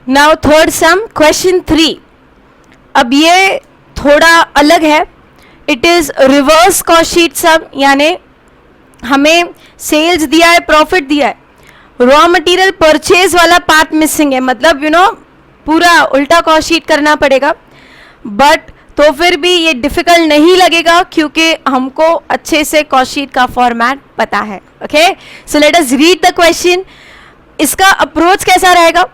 Now third some question 3. अब ये थोड़ा अलग है. It is reverse cost sheet sum, यानी हमें सेल्स दिया है, प्रॉफिट दिया है, रॉ मटेरियल परचेज वाला पार्ट मिसिंग है, मतलब पूरा उल्टा कॉस्ट शीट करना पड़ेगा. बट तो फिर भी ये डिफिकल्ट नहीं लगेगा क्योंकि हमको अच्छे से कॉस्ट शीट का फॉर्मेट पता है. Okay, so let us read the question. इसका अप्रोच कैसा रहेगा?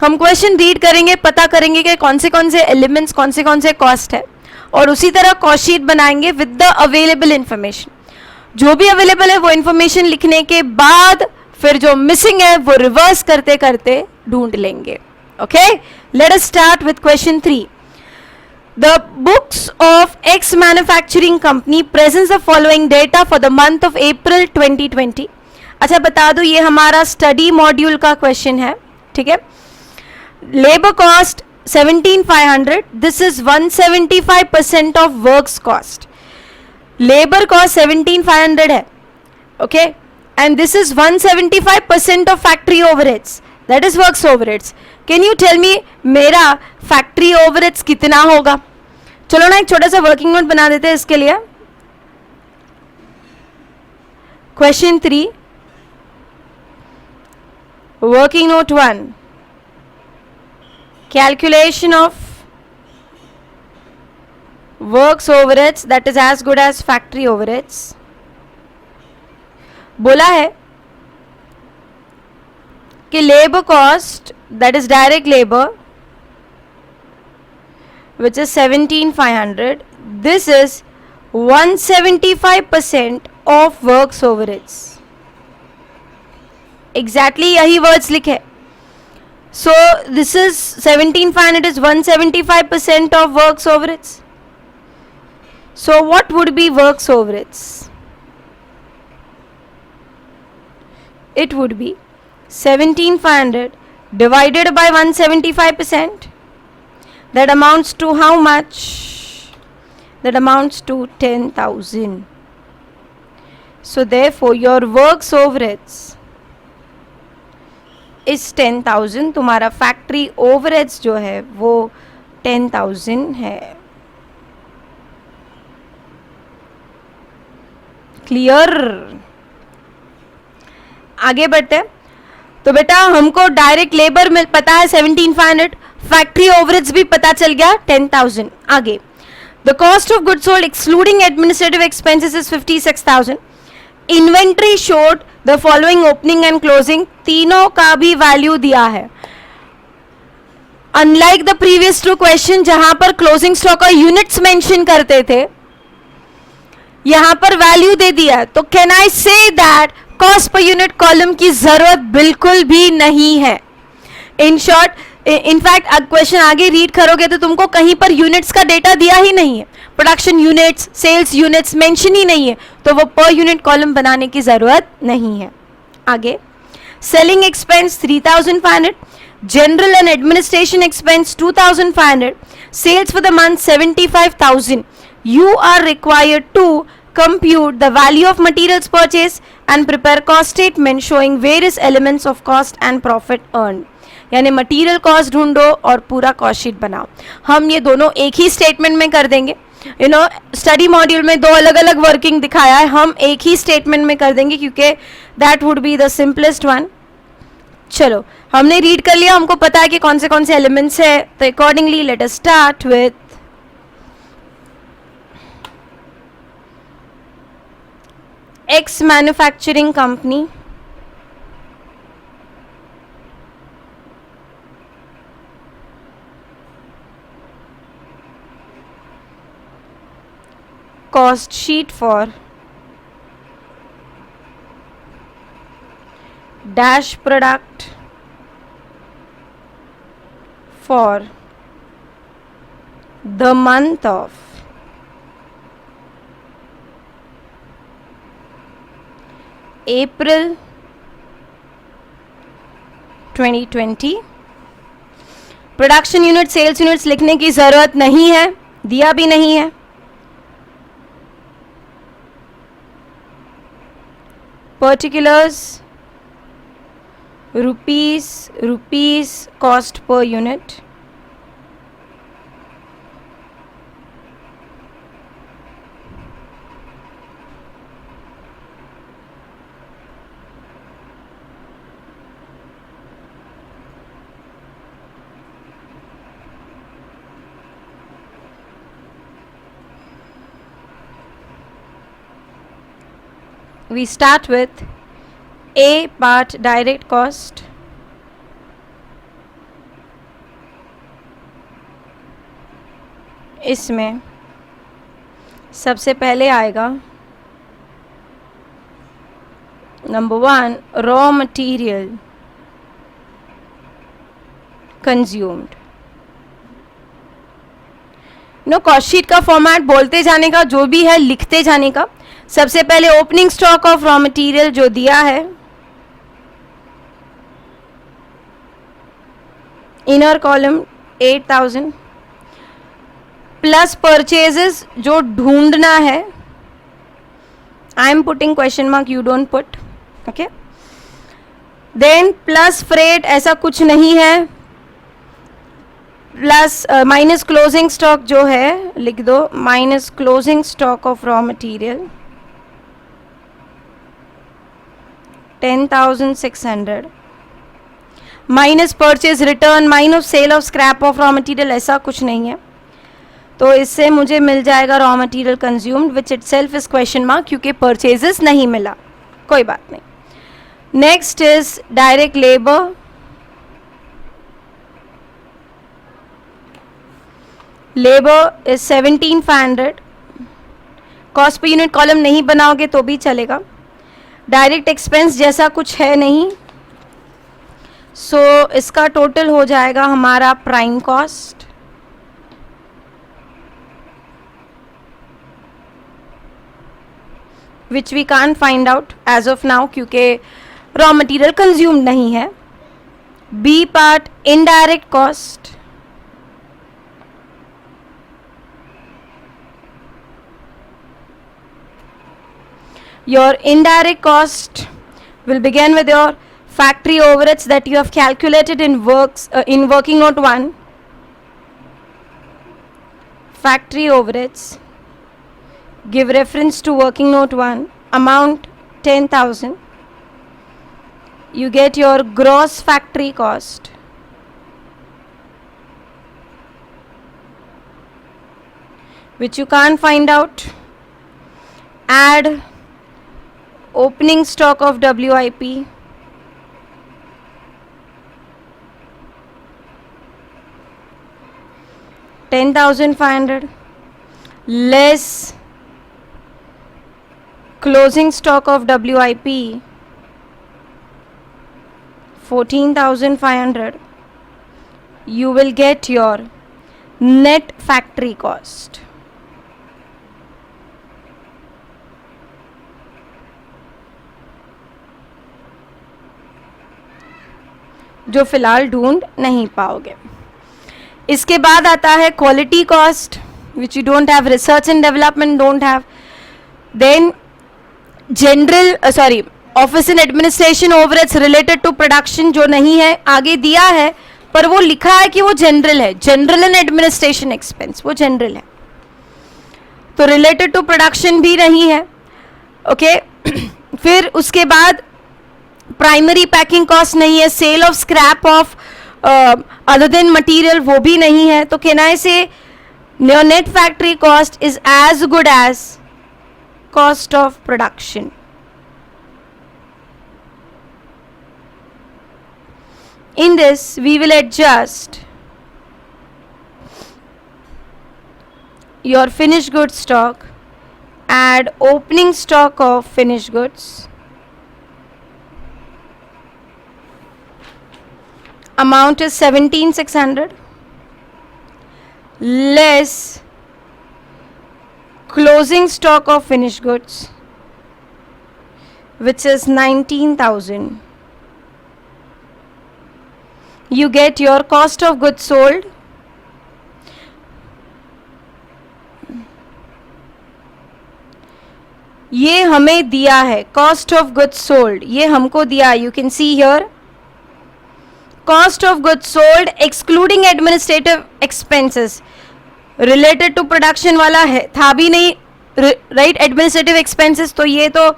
हम क्वेश्चन रीड करेंगे, पता करेंगे कि कौन से एलिमेंट्स, कौन से कॉस्ट है, और उसी तरह कॉस्ट शीट बनाएंगे विद द अवेलेबल इंफॉर्मेशन. जो भी अवेलेबल है वो इंफॉर्मेशन लिखने के बाद फिर जो मिसिंग है वो रिवर्स करते करते ढूंढ लेंगे. Okay, let us start with question 3. The books of X manufacturing company presents the following data for the month of April 2020. अच्छा बता दो, ये हमारा स्टडी मॉड्यूल का क्वेश्चन है. ठीक है. Labour cost 17,500. This is 175% of works cost. Labour cost 17,500 है. Okay, and this is 175% of factory overheads, that is works overheads. Can you tell me मेरा फैक्ट्री ओवरहेड्स कितना होगा? चलो ना एक छोटा सा वर्किंग नोट बना देते हैं इसके लिए. Question 3, working note 1, calculation of works overheads that is as good as factory overheads. बोला है कि labour cost that is direct labor which is 17,500. This is 175% of works overheads. Exactly यही words लिखे. So this is 17,500 is 175% of works overheads. So what would be works overheads? It would be 17,500 divided by 175%. That amounts to how much? That amounts to 10,000. So therefore your works overheads is 10,000. तुम्हारा factory overheads जो है वो 10,000 है. Clear? आगे बढ़ते हैं. तो बेटा हमको डायरेक्ट लेबर में पता है 17,500, फैक्ट्री ओवरहेड्स भी पता चल गया 10,000. आगे the cost of goods sold excluding administrative expenses is 56,000. Inventory showed the following opening and closing. तीनों का भी वैल्यू दिया है. Unlike the previous two question जहां पर क्लोजिंग स्टॉक का यूनिट्स मेंशन करते थे, यहां पर वैल्यू दे दिया है. तो can I say that cost per unit column की जरूरत बिल्कुल भी नहीं है. इन शॉर्ट, इनफैक्ट क्वेश्चन आगे रीड करोगे तो तुमको कहीं पर यूनिट्स का डेटा दिया ही नहीं है. Production units, sales units mention ही नहीं है, तो वो पर यूनिट कॉलम बनाने की जरूरत नहीं है. आगे selling expense 3,500, general and administration expense 2,500, sales for the month 75,000. You are required to compute the value of materials purchased and prepare cost statement showing various elements of cost and profit earned. यानी material cost ढूंढो और पूरा cost sheet बनाओ. हम ये दोनों एक ही statement में कर देंगे. स्टडी मॉड्यूल में दो अलग अलग वर्किंग दिखाया है, हम एक ही स्टेटमेंट में कर देंगे क्योंकि that would be the simplest one. चलो हमने रीड कर लिया, हमको पता है कि कौन से एलिमेंट्स है. तो accordingly let us start with X manufacturing company. Cost sheet for dash product for the month of April 2020. Production unit, sales units लिखने की जरूरत नहीं है, दिया भी नहीं है. Particulars rupees cost per unit. We start with A part, direct cost. इसमें सबसे पहले आएगा number 1, raw material consumed. Cost sheet का फॉर्मेट बोलते जाने का, जो भी है लिखते जाने का. सबसे पहले opening stock of raw material जो दिया है, इनर कॉलम 8000 प्लस परचेजेस जो ढूंढना है. I am putting question mark, you don't put. Okay. Then plus freight, ऐसा कुछ नहीं है. प्लस माइनस क्लोजिंग स्टॉक जो है लिख दो, minus closing stock of raw material 10,600 minus purchase return minus cell of scrap of raw material, ऐसा कुछ नहीं है. तो इससे मुझे मिल जाएगा raw material consumed which itself is question mark, क्योंकि परचेजेस नहीं मिला. कोई बात नहीं. Next is direct labour. Labour is 17,500. Cost per unit column नहीं बनाओगे तो भी चलेगा. डायरेक्ट एक्सपेंस जैसा कुछ है नहीं, सो इसका टोटल हो जाएगा हमारा prime cost. Which we can't find out as of now, क्योंकि रॉ मटेरियल कंज्यूम नहीं है. B part, indirect cost. Your indirect cost will begin with your factory overheads that you have calculated in working note 1. Factory overheads, give reference to working note 1, amount 10,000. You get your gross factory cost, which you can't find out. Add opening stock of WIP, $10,500 less closing stock of WIP 14,500. You will get your net factory cost. जो फिलहाल ढूंढ नहीं पाओगे. इसके बाद आता है quality cost which you don't have, research and development don't have. Then general office and administration overheads related to production जो नहीं है, आगे दिया है पर वो लिखा है कि वो जनरल है. जनरल एंड एडमिनिस्ट्रेशन एक्सपेंस वो जनरल है, तो रिलेटेड टू प्रोडक्शन भी नहीं है. ओके. फिर उसके बाद प्राइमरी पैकिंग कॉस्ट नहीं है. Sale of scrap of other than material वो भी नहीं है. तो can I say your net factory cost is as good as cost of production. In this we will adjust your finished goods stock, add opening stock of finished goods, amount is 17,600 less closing stock of finished goods which is 19,000. You get your cost of goods sold, ये हमें दिया है. Cost of goods sold ये हमको दिया. You can see here cost of goods sold excluding administrative expenses, related to production वाला है था भी नहीं, राइट, एडमिनिस्ट्रेटिव एक्सपेंसेस, तो ये तो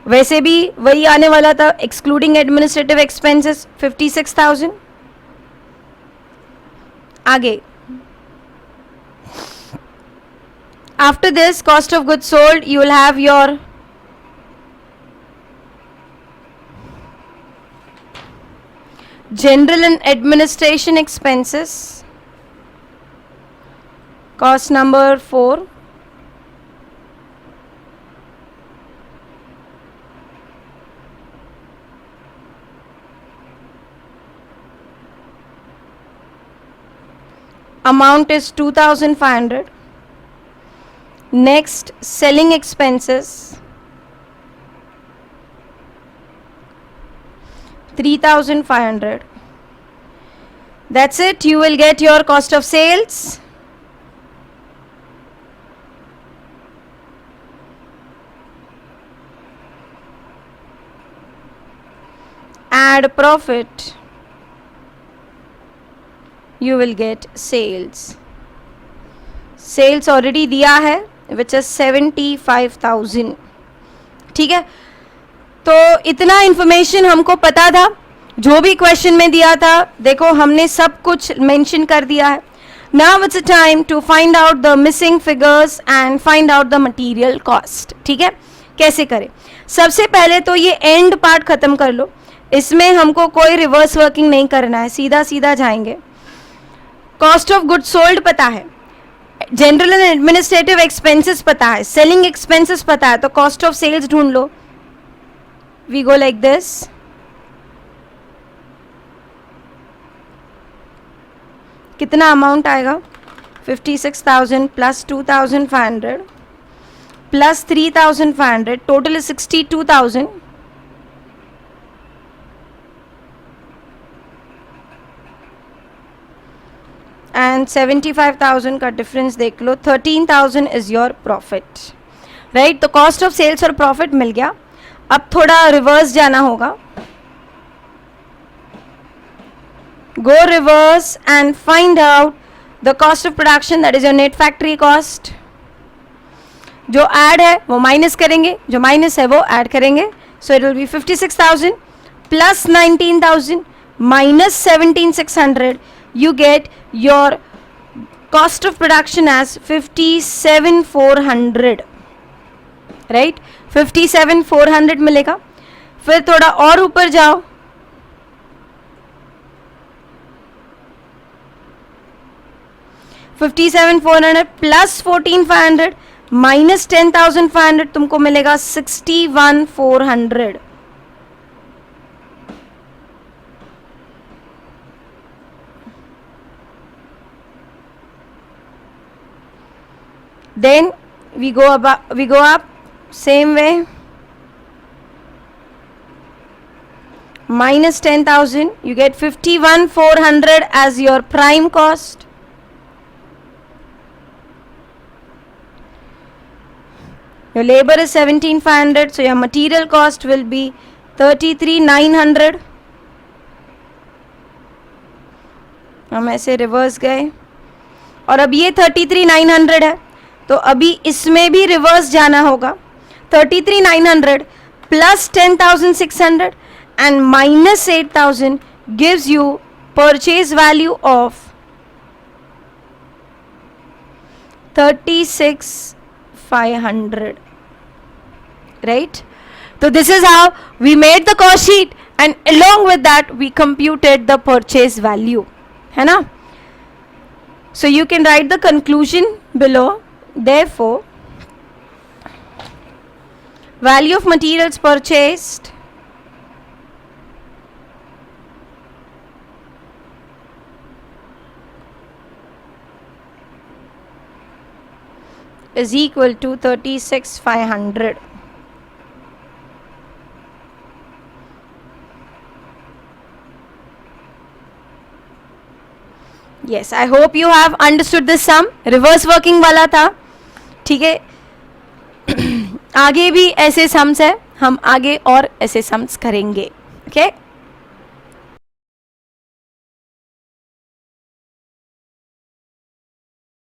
वैसे भी वही आने वाला था, एक्सक्लूडिंग एडमिनिस्ट्रेटिव एक्सपेंसेस 56,000. आगे, after this cost of goods sold you will have your general and administration expenses, cost number 4. Amount is 2,500. Next, selling expenses 3,500. That's it. You will get your cost of sales. Add profit. You will get sales. Sales already दिया है, which is 75,000. ठीक है, तो इतना information हमको पता था, जो भी क्वेश्चन में दिया था देखो हमने सब कुछ मेंशन कर दिया है. Now it's a time to find out the missing figures and find out the material cost. ठीक है, कैसे करें? सबसे पहले तो ये एंड पार्ट खत्म कर लो, इसमें हमको कोई रिवर्स वर्किंग नहीं करना है, सीधा सीधा जाएंगे. कॉस्ट ऑफ गुड्स सोल्ड पता है, जनरल एंड एडमिनिस्ट्रेटिव एक्सपेंसेस पता है, सेलिंग एक्सपेंसेस पता है, तो कॉस्ट ऑफ सेल्स ढूंढ लो. We go like this. कितना अमाउंट आएगा? 56,000 plus 2,500 plus 3,500, total is 62,000. And 75,000 का डिफरेंस देख लो, 13,000 इज योर प्रॉफिट, राइट. तो कॉस्ट ऑफ सेल्स और प्रॉफिट मिल गया. अब थोड़ा रिवर्स जाना होगा. Go reverse and find out the cost of production, that is your net factory cost. जो ऐड है वो माइनस करेंगे, जो माइनस है वो ऐड करेंगे. So it will be 56,000 plus 19,000 minus 17,600. You get your cost of production as 57,400, right. 57,400 मिलेगा. फिर थोड़ा और ऊपर जाओ, $57,400 प्लस 14,500 माइनस 10,500 तुमको मिलेगा 61,400. Then we go up same way, minus 10,000, you get 51,400 as your prime cost. Your labor is 17,500, so your material cost will be 33,900. हम ऐसे रिवर्स गए और अब ये 33,900 है, तो अभी इसमें भी रिवर्स जाना होगा. 33,900 plus 10,600 and minus 8,000 gives you purchase value of 36,500, right. तो this is how we made the cost sheet and along with that we computed the purchase value, है ना. So you can write the conclusion below. Therefore, value of materials purchased is equal to 36,500. Yes, I hope you have understood this sum. Reverse working वाला था, ठीक है. आगे भी ऐसे sums है, हम आगे और ऐसे सम्स करेंगे. ओके